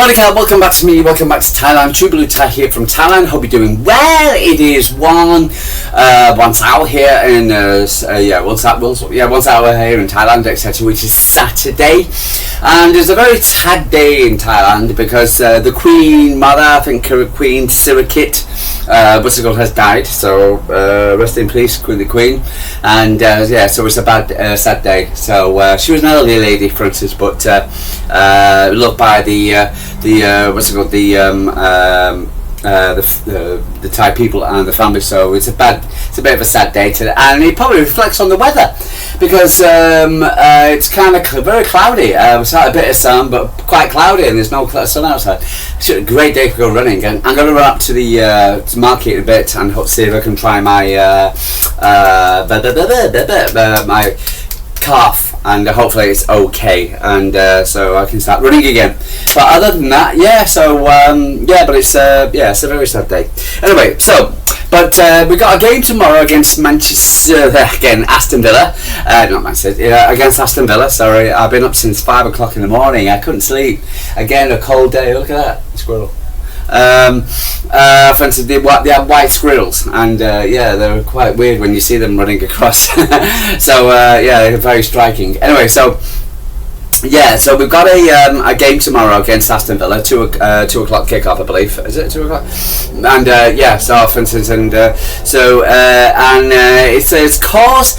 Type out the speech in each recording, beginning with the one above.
Monica, welcome back to me, welcome back to Thailand. True Blue Thai here from Thailand. Hope you're doing well. It is one hour here in one hour here in Thailand, etc., which is Saturday, and it's a very sad day in Thailand because the Queen Mother, I think Queen Sirikit, has died. So rest in peace, the Queen. And so it's a bad, sad day. So she was an elderly lady, for instance, but loved by the Thai people and the family. So it's a bit of a sad day today, and it probably reflects on the weather because it's kind of very cloudy. It's had a bit of sun, but quite cloudy, and there's no sun outside. It's a great day to go running, and I'm going to run up to the market a bit and see if I can try my my calf, and hopefully it's okay, and so I can start running again. But other than that, but it's a very sad day. Anyway, we got a game tomorrow against Aston Villa. Not Manchester, against Aston Villa. Sorry, I've been up since 5 o'clock in the morning. I couldn't sleep. Again, a cold day. Look at that squirrel. For instance, they have white squirrels, and they're quite weird when you see them running across. So they're very striking. Anyway, so we've got a game tomorrow against Aston Villa, 2 o'clock kickoff, I believe. Is it 2 o'clock? And for instance, it's cause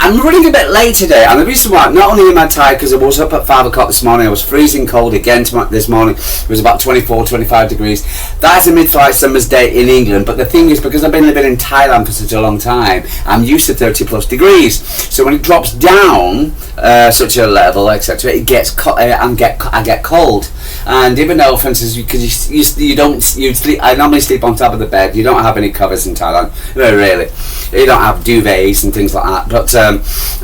I'm running a bit late today, and the reason why, not only am I tired because I was up at 5 o'clock this morning, I was freezing cold again this morning. It was about 25 degrees. That's a mid-flight summer's day in England, but the thing is, because I've been living in Thailand for such a long time, I'm used to 30 plus degrees. So when it drops down such a level, etc., it gets I get cold. And even though, for instance, because you sleep, I normally sleep on top of the bed. You don't have any covers in Thailand, very rarely. You don't have duvets and things like that. But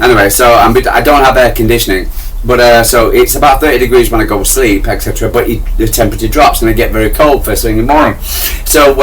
anyway, so I don't have air conditioning. But so it's about 30 degrees when I go to sleep, etc. But the temperature drops and I get very cold first thing in the morning. So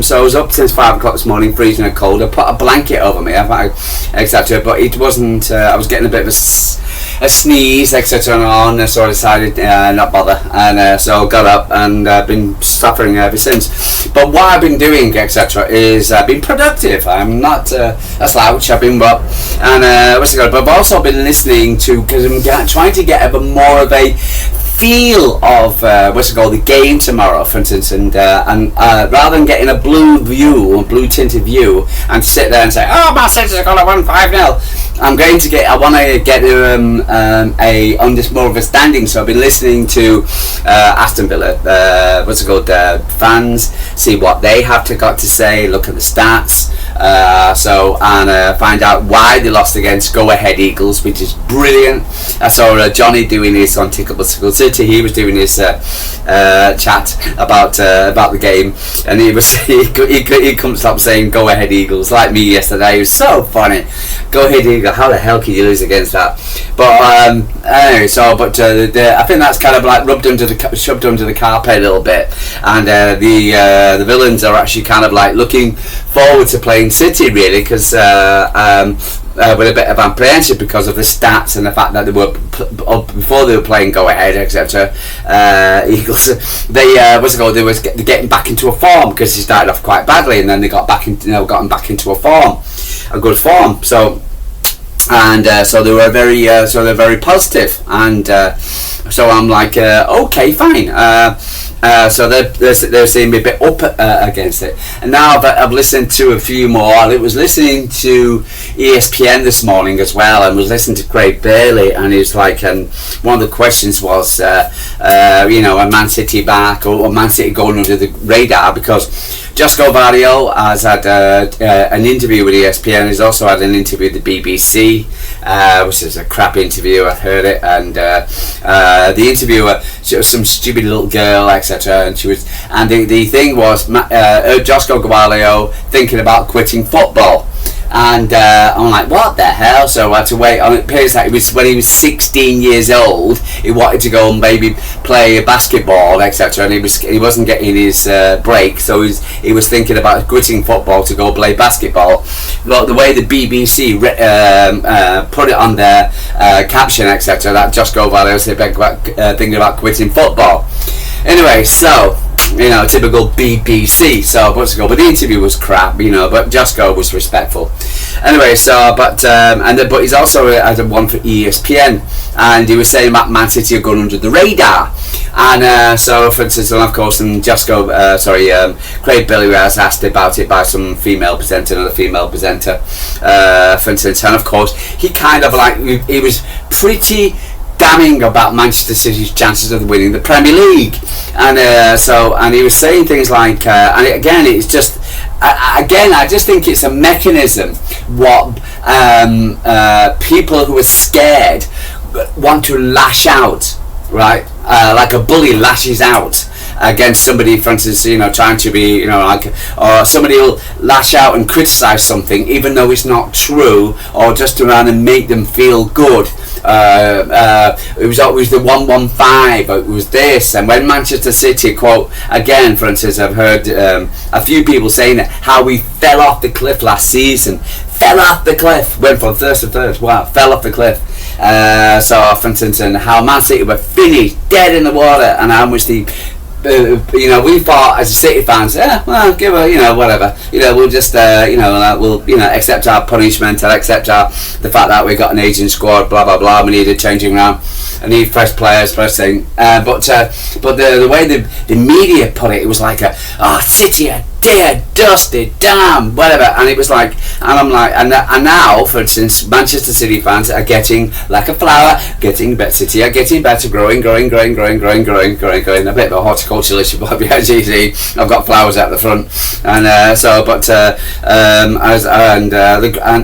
so I was up since 5 o'clock this morning, freezing and cold. I put a blanket over me, etc. But it wasn't. I was getting a bit of a sneeze, etc. and on, so I decided not bother, and so got up, and I've been suffering ever since. But what I've been doing, etc., is I've been productive. I'm not a slouch. I've been up, and but I've also been listening to, because I'm trying to get more of a feel of the game tomorrow, for instance, and rather than getting a blue tinted view, and sit there and say, oh, Man City's going to win 5-0. I want to get more of a standing. So I've been listening to Aston Villa, fans, see what they have got to say, look at the stats, and find out why they lost against Go Ahead Eagles, which is brilliant. I saw Johnny doing this on Tickable City. He was doing his chat about the game, and he couldn't stop saying Go Ahead Eagles, like me yesterday. It was so funny. Go Ahead Eagles, how the hell can you lose against that? But anyway, I think that's kind of like shoved under the carpet a little bit, and the villains are actually kind of like looking forward to playing City, really, because with a bit of apprehension because of the stats and the fact that they were before they were playing Go Ahead, etc. Eagles, they were getting back into a form, because they started off quite badly, and then they gotten back into a good form. So they were very positive, and so I'm like, okay, fine. So they're seeing me a bit up against it, and now I've listened to a few more. I was listening to ESPN this morning as well, and was listening to Craig Bailey, and he's like, one of the questions was, are Man City back, or Man City going under the radar? Because Josko has had an interview with ESPN. He's also had an interview with the BBC, which is a crap interview. I heard it, and the interviewer, she was some stupid little girl, etc. And the thing was, Josko thinking about quitting football. And I'm like, what the hell? So I had to wait. It appears that it was when he was 16 years old. He wanted to go and maybe play basketball, etc. And he wasn't getting his break, so he was thinking about quitting football to go play basketball. But the way the BBC put it on their caption, etc., that Josko was thinking about quitting football. Anyway, so. Typical BBC. So, but the interview was crap, but Josko was respectful. Anyway, so, but he's also had one for ESPN, and he was saying about Man City have gone under the radar. And so, for instance, and of course, and Josko, Craig Billy was asked about it by some female presenter, another female presenter, for instance, and of course, he kind of he was pretty damning about Manchester City's chances of winning the Premier League, and he was saying things like, and again, it's just, I just think it's a mechanism what people who are scared want to lash out, right? Like a bully lashes out against somebody, for instance, trying to be, or somebody will lash out and criticise something even though it's not true, or just to around and make them feel good. It was always the 115, it was this, and when Manchester City, quote, again, for instance, I've heard a few people saying that how we fell off the cliff last season. Fell off the cliff, went from first to third, wow, fell off the cliff. So, for instance, and how Man City were finished, dead in the water, and how much we thought as City fans, well, give her, whatever, we'll just, we'll, accept our punishment, and accept the fact that we got an aging squad, blah blah blah. We need a changing round, I need fresh players, first thing. But the way the media put it, it was like City are dear, dusty, damn, whatever, and it was like, and I'm like, and now, for instance, Manchester City fans are getting like a flower, getting better. City are getting better, growing. A bit of a horticulturalist, but as you see, I've got flowers out the front, and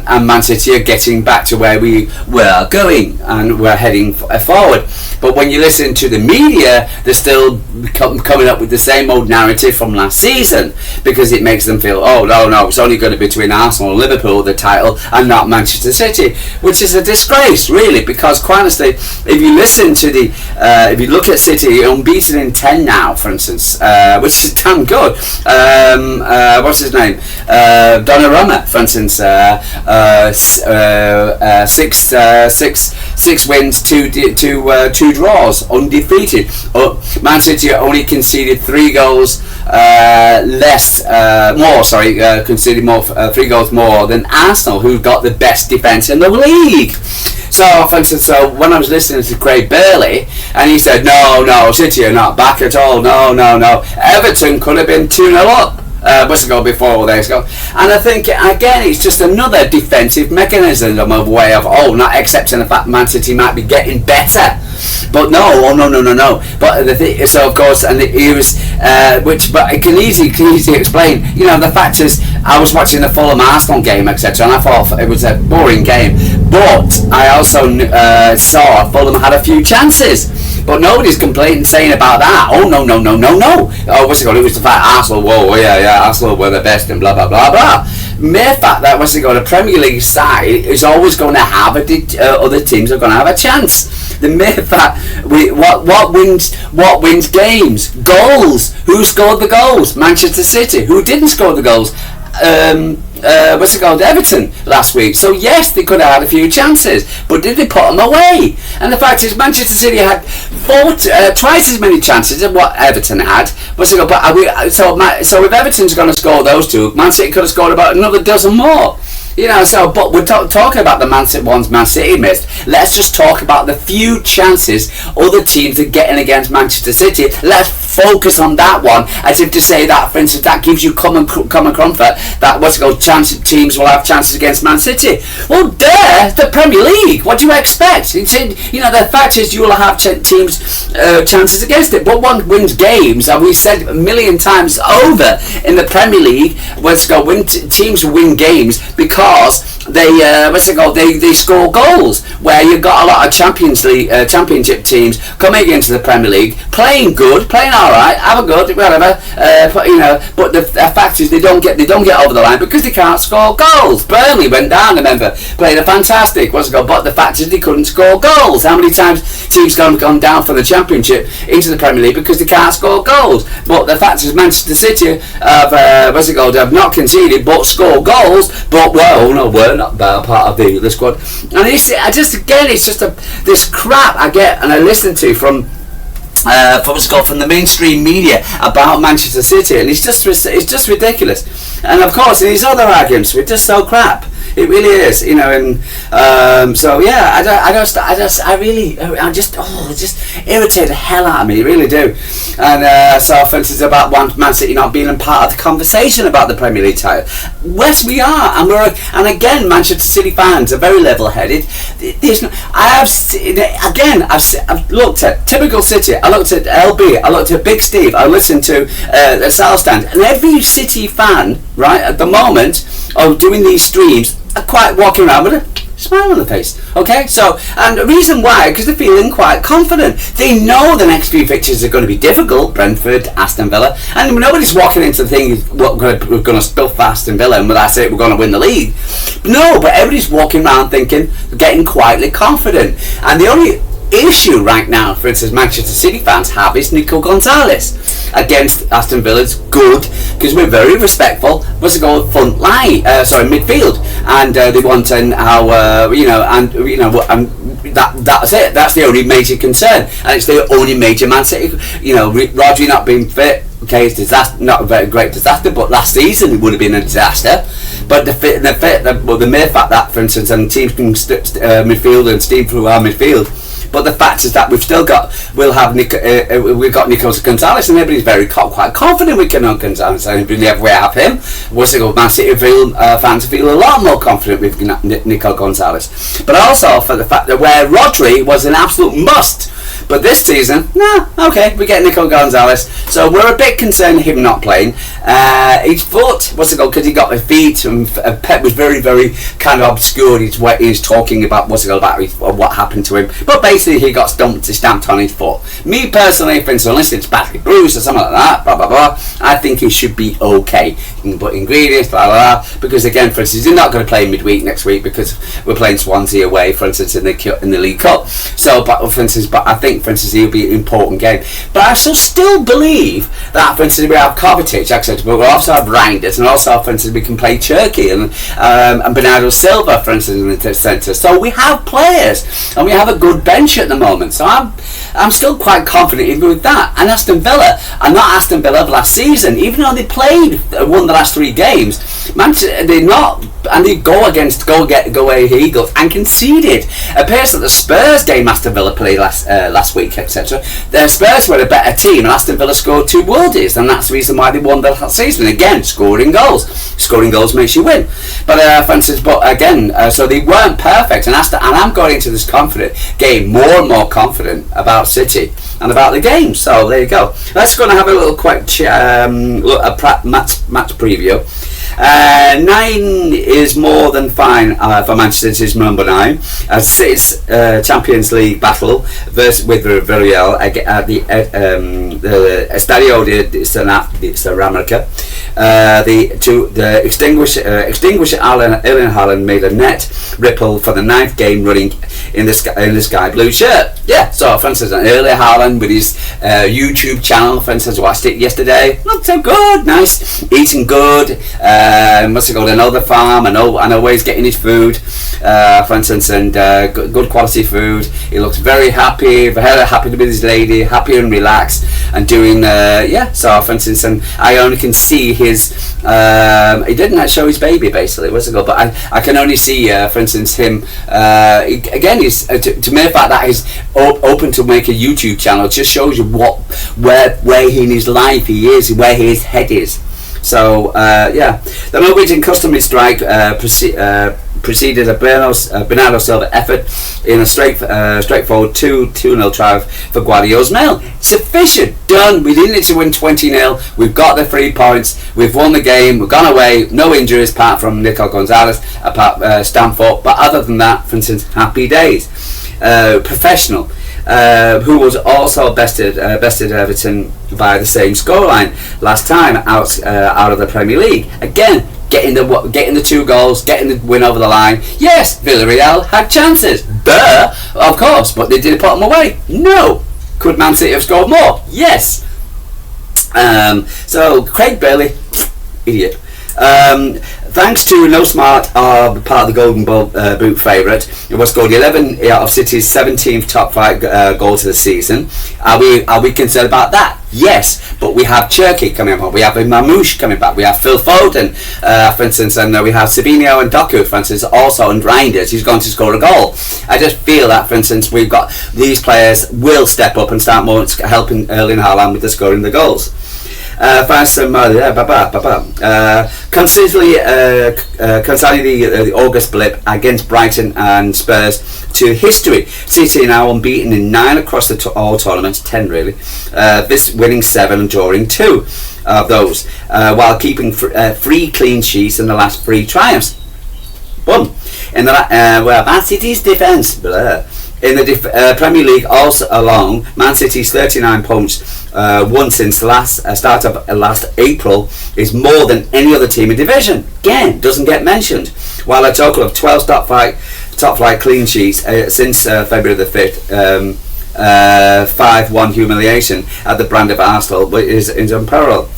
and Man City are getting back to where we were going, and we're heading forward. But when you listen to the media, they're still coming up with the same old narrative from last season, because it makes them feel, oh no, it's only going to be between Arsenal and Liverpool, the title, and not Manchester City, which is a disgrace, really, because quite honestly, if you listen to if you look at City, unbeaten in 10 now, for instance, which is damn good. What's his name? Donnarumma, for instance, 6 wins, two draws, undefeated. Man City only conceded 3 goals conceded more, 3 goals more than Arsenal, who got the best defence in the league. So, for instance, when I was listening to Craig Burley, and he said, no, City are not back at all, no, Everton could have been 2-0 up. What's it called before all days ago? And I think again it's just another defensive mechanism of way of not accepting the fact Man City might be getting better. But no. But so of course, and he was, but it can easily explain. The fact is, I was watching the Fulham Arsenal game, etc., and I thought it was a boring game. But I also saw Fulham had a few chances. But nobody's complaining, saying about that. Oh no. Oh, what's it called? It was the fact Arsenal. Whoa, yeah, Arsenal were the best, and blah blah blah blah. Mere fact that what's it called? A Premier League side is always going to have other teams are going to have a chance. The mere fact, what wins games? Goals. Who scored the goals? Manchester City. Who didn't score the goals? Everton last week. So yes, they could have had a few chances, but did they put them away? And the fact is, Manchester City had twice as many chances as what Everton had. So if Everton's going to score those 2, Man City could have scored about another dozen more. But we're talking about the ones Man City missed. Let's just talk about the few chances other teams are getting against Manchester City. Let's focus on that one, as if to say that, for instance, that gives you common comfort that teams will have chances against Man City. Well, the Premier League. What do you expect? The fact is, you will have teams chances against it. But one wins games, and we said a million times over in the Premier League, teams win games because they score goals. Where you've got a lot of championship teams coming into the Premier League, playing good, playing all right, have a good, whatever. But the fact is they don't get over the line because they can't score goals. Burnley went down, remember, played a fantastic. But the fact is they couldn't score goals. How many times teams have gone down from the Championship into the Premier League because they can't score goals? But the fact is Manchester City have not conceded but score goals. But no, we're not part of the squad. And it's just this crap I get and I listen to from the mainstream media about Manchester City, and it's just ridiculous. And of course, in these other arguments, we're just so crap. It really is, and so yeah, it just irritates the hell out of me, really do. And so, for instance, about Man City not being a part of the conversation about the Premier League title. Yes, we are, and again, Manchester City fans are very level-headed. I've looked at typical City. I looked at LB. I looked at Big Steve. I listened to the South Stand, and every City fan, right at the moment, of doing these streams, are quite walking around with a smile on the face. Okay, so, and the reason why, because they're feeling quite confident. They know the next few fixtures are going to be difficult. Brentford, Aston Villa, and nobody's walking into the thing, we're going to stuff Aston Villa and that's it, we're going to win the league. No, but everybody's walking around thinking, getting quietly confident. And the only issue right now, for instance, Manchester City fans have is Nico Gonzalez against Aston Villa's good, because we're very respectful. What's it called? Front line, midfield, and they want that's it. That's the only major concern, and it's the only major Man City. Rodri not being fit. Okay, it's not a very great disaster, but last season it would have been a disaster. But the mere fact that, for instance, and teams can midfield and steam through our midfield. But the fact is that we've got Nico Gonzalez, and everybody's quite confident we can own Gonzalez, and we have him. Man City fans feel a lot more confident with Nico Gonzalez. But also for the fact that where Rodri was an absolute must. But this season, we get Nico Gonzalez, so we're a bit concerned him not playing. His foot, because he got his feet, and Pep was very, very kind of obscure. He's talking about what happened to him, but basically he got stamped on his foot. Me personally, for instance, unless it's badly bruised or something like that, blah blah blah, I think he should be okay. You can put ingredients, blah blah blah, because again, for instance, he's not going to play midweek next week because we're playing Swansea away, for instance, in the League Cup. So, but I think, for instance, it'll be an important game. But I still believe that, for instance, we have Kovacic, but we also have Reinders, and also, for instance, we can play Cherki and Bernardo Silva, for instance, in the centre. So we have players, and we have a good bench at the moment. So I'm still quite confident even with that. And Aston Villa are not Aston Villa of last season, even though they won the last 3 games. They're not, and they go away Eagles and conceded. It appears that the Spurs game Aston Villa played last week, etc. The Spurs were a better team, and Aston Villa scored 2 worldies, and that's the reason why they won the last season. Again, scoring goals. Scoring goals makes you win. But for instance, so they weren't perfect, and I'm going into this game more and more confident about City and about the game. So there you go. Let's go and have a little quick match preview. 9 is more than fine for Manchester City's number 9. City's Champions League battle with Villarreal at the Estadio de Ceramica. The extinguisher Erlin Haaland made a net ripple for the 9th game running in the sky blue shirt. Yeah, so for instance, Erlin Haaland with his YouTube channel, for instance, watched it yesterday. Not so good, nice, eating good. Must have got another farm and always getting his food, for instance, and good quality food. He looks very happy to be with his lady, happy and relaxed, and doing so for instance, and I only can see his he didn't show his baby basically, but I can only see for instance him again. He's to me, the fact that he's open to make a YouTube channel just shows you where in his life he is, where his head is. So the Norwegian customary strike preceded a Bernardo Silva effort in a straightforward 2-0 triumph for Guardiola's Mail. Sufficient, done. We didn't need to win 20-0. We've got the 3 points. We've won the game. We've gone away. No injuries apart from Nico Gonzalez, apart Stamford. But other than that, for instance, happy days. Professional. who was also bested Everton by the same scoreline last time out of the Premier League. Again, getting the 2 goals, getting the win over the line. Yes, Villarreal had chances, of course, but they didn't put them away. No. Could Man City have scored more? Yes. So Craig Bailey, idiot. Thanks to No Smart, part of the Golden Boot favourite, it was scored 11 out of City's 17th top flight goals of the season. Are we concerned about that? Yes, but we have Cherky coming up. We have Mamouche coming back. We have Phil Foden, for instance, and we have Sabinho and Doku, for instance, also, and Reinders, who's going to score a goal. I just feel that, for instance, we've got these players will step up and start more helping Erlin Haaland with the scoring the goals. Concerning the August blip against Brighton and Spurs to history. City now unbeaten in 9 across all tournaments, 10 really. This winning 7 and drawing 2 of those, while keeping 3 clean sheets in the last 3 triumphs. Boom. In the Man City's defence. In the Premier League, also along, Man City's 39 points won since start of last April is more than any other team in division. Again, doesn't get mentioned. While a total of 12 top flight clean sheets since February the 5th, 5-1 humiliation at the brand of Arsenal is unparalleled.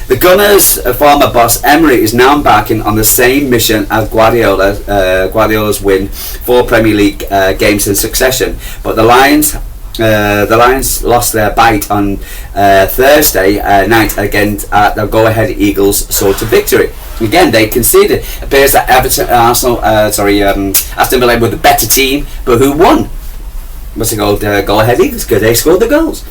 The Gunners' former boss Emery is now embarking on the same mission as Guardiola's win 4 Premier League games in succession, but the Lions lost their bite on Thursday night against the go-ahead Eagles' sort of victory. Again, they conceded. It appears that Aston Villa were the better team, but who won? What's it called? Go-ahead Eagles, because they scored the goals.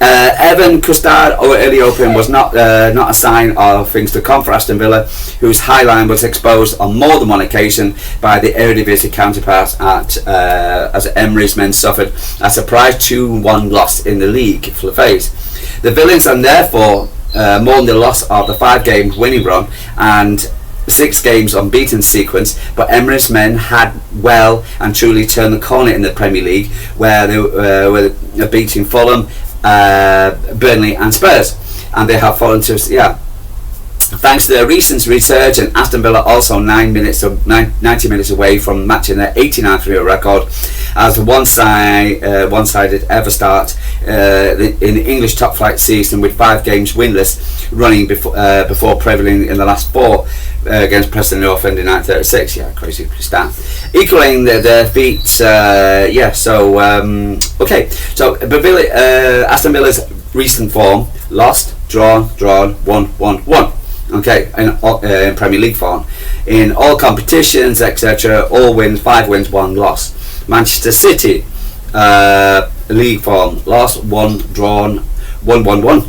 Evan Custard early opening was not a sign of things to come for Aston Villa, whose high line was exposed on more than one occasion by the Eredivisie counterparts as Emery's men suffered a surprise 2-1 loss in the league phase. The Villains and therefore mourned the loss of the 5-game winning run and 6 games unbeaten sequence, but Emery's men had well and truly turned the corner in the Premier League, where they were beating Fulham, Burnley and Spurs, and they have fallen to thanks to their recent resurgence. Aston Villa also 90 minutes away from matching their 89-3 record as the one-sided ever start in the English top flight season, with 5 games winless running before prevailing in the last 4 against Preston North End in 1936. Crazy stat, equaling the defeats. Aston Villa's recent form: lost, drawn, won, 1. Okay, in Premier League form, in all competitions, etc., all wins, 5 wins, 1 loss. Manchester City, league form: lost, 1, drawn, 1,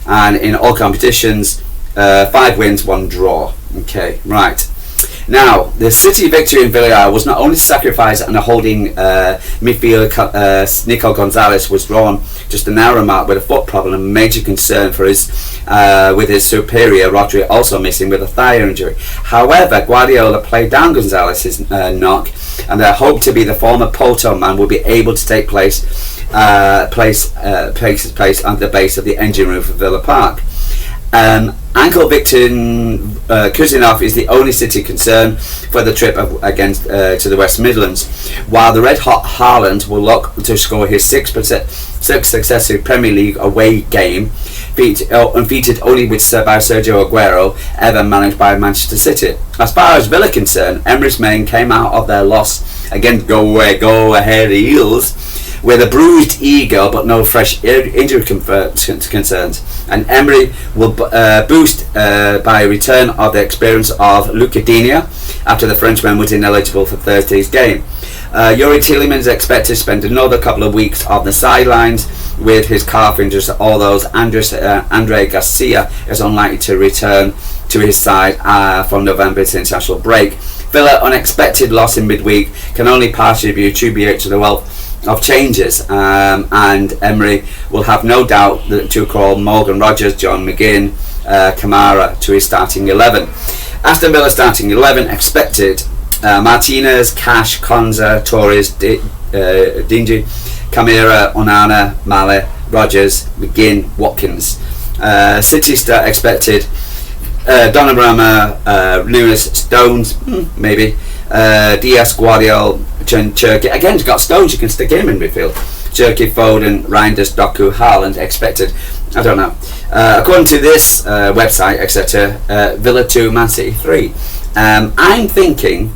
and in all competitions, 5 wins, 1 draw. Okay, right. Now, the City victory in Villarreal was not only sacrificed, and the holding midfielder Nico Gonzalez was drawn just an hour mark with a foot problem, and major concern for with his superior Rodri also missing with a thigh injury. However, Guardiola played down Gonzalez's knock, and they hope to be the former Porto man will be able to take place on the base of the engine room of Villa Park. Ankle victim Kuzinov is the only City concern for the trip against to the West Midlands, while the red-hot Haaland will look to score his 6th successive Premier League away game, unfeatured only by Sergio Aguero, ever managed by Manchester City. As far as Villa concerned, Emery's men came out of their loss against go-ahead Eagles with a bruised ego but no fresh injury concerns, and Emery will boost by a return of the experience of Luca Digne after the Frenchman was ineligible for Thursday's game. Yuri Tielemans is expected to spend another couple of weeks on the sidelines with his calf injuries, although Andre Garcia is unlikely to return to his side from November's international break. Villa unexpected loss in midweek can only partially be attributed to the wealth of changes, and Emery will have no doubt to call Morgan Rogers, John McGinn, Kamara to his starting 11. Aston Villa starting 11 expected: Martinez, Cash, Konza, Torres, Dingy, Camara, Onana, Male, Rodgers, McGinn, Watkins. City start expected Donnarumma, Nunes, Stones, maybe. Diaz, Guardiola, Cherki. Again, you've got Stones, you can stick him in midfield. Cherki, Foden, Reinders, Doku, Haaland expected. I don't know. According to this website, etc., Villa 2, Man City 3. I'm thinking,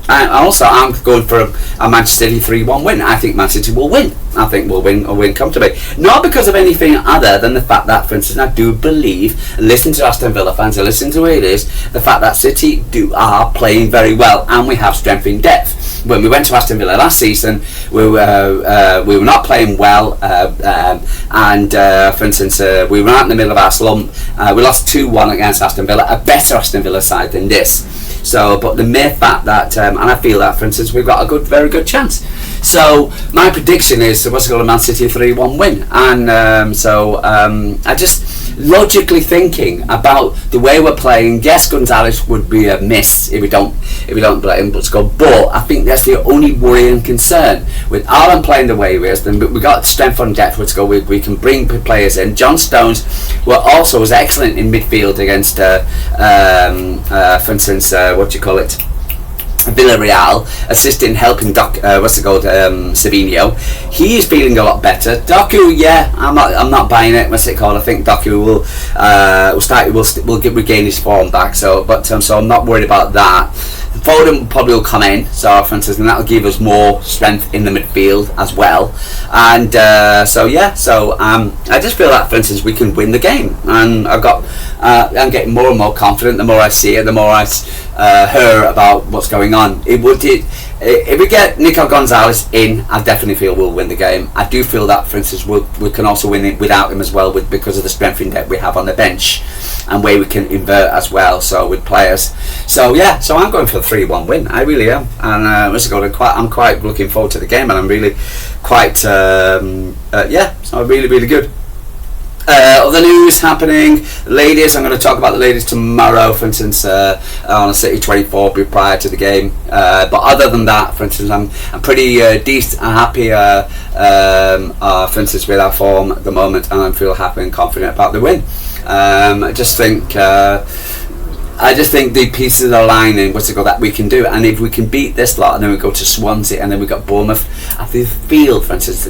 I'm going for a Manchester City 3-1 win. I think Man City will win. I think we'll win comfortably. Not because of anything other than the fact that, for instance, I do believe, listen to Aston Villa fans, listen to where it is, the fact that City are playing very well and we have strength in depth. When we went to Aston Villa last season, we were not playing well, and for instance, we were out in the middle of our slump. We lost 2-1 against Aston Villa, a better Aston Villa side than this. So, but the mere fact that, and I feel that, for instance, we've got a very good chance. So, my prediction is what's called a Man City 3-1 win, and I just logically thinking about the way we're playing. Yes, Gonzalez would be a miss if we don't let him score, but I think that's the only worry and concern with Erlin playing the way he is. Then we got strength on depth. Let's go. We can bring players in. John Stones was excellent in midfield against, for instance, Villarreal, assisting, helping Savinho. He is feeling a lot better. Doku, I'm not buying it. What's it called? I think Doku will regain his form back. So I'm not worried about that. Foden probably will come in, so for instance, and that'll give us more strength in the midfield as well. And I just feel that, for instance, we can win the game. And I'm getting more and more confident. The more I see it, the more I hear about what's going on. If we get Nico Gonzalez in, I definitely feel we'll win the game. I do feel that, for instance, we can also win it without him as well, because of the strength in depth we have on the bench and way we can invert as well. So with players, so I'm going for a 3-1 win. I really am, and I'm quite looking forward to the game, and I'm really quite so really good. Other news happening, ladies. I'm going to talk about the ladies tomorrow, for instance, on a City 24 prior to the game. But other than that, for instance, I'm pretty decent and happy, for instance, with our form at the moment, and I feel happy and confident about the win. I just think the pieces are lining that we can do, and if we can beat this lot, and then we go to Swansea, and then we got Bournemouth, I feel, for instance,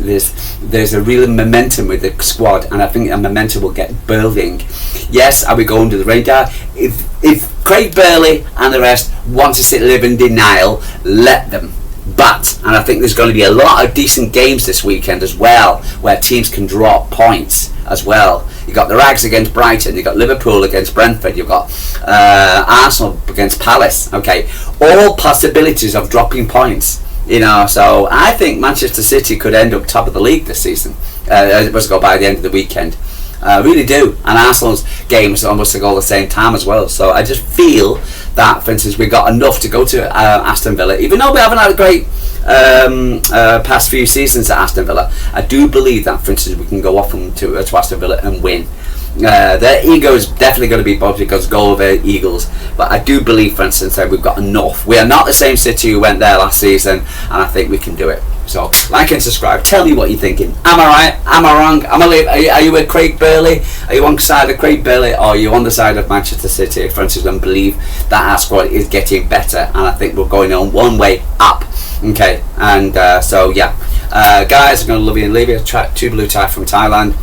there's a real momentum with the squad, and I think a momentum will get building. Yes, are we going under the radar? If Craig Burley and the rest want to live in denial, let them. But, and I think there's going to be a lot of decent games this weekend as well, where teams can drop points as well. You've got the Rags against Brighton, you've got Liverpool against Brentford, you've got Arsenal against Palace. Okay, all possibilities of dropping points. So I think Manchester City could end up top of the league this season. It was by the end of the weekend. I really do. And Arsenal's games almost go the same time as well. So I just feel that, for instance, we got enough to go to Aston Villa. Even though we haven't had a great past few seasons at Aston Villa, I do believe that, for instance, we can go off to Aston Villa and win. Their ego is definitely going to be both because goal of the Eagles, but I do believe, for instance, that we've got enough. We are not the same City who went there last season, and I think we can do it. So like and subscribe. Tell me what you're thinking. Am I right? Am I wrong? Are you with Craig Burley? Are you on the side of Craig Burley, or are you on the side of Manchester City, for instance, and believe that our squad is getting better, and I think we're going on one way up. Okay, and guys, I'm going to love you and leave you. Two blue tie from Thailand.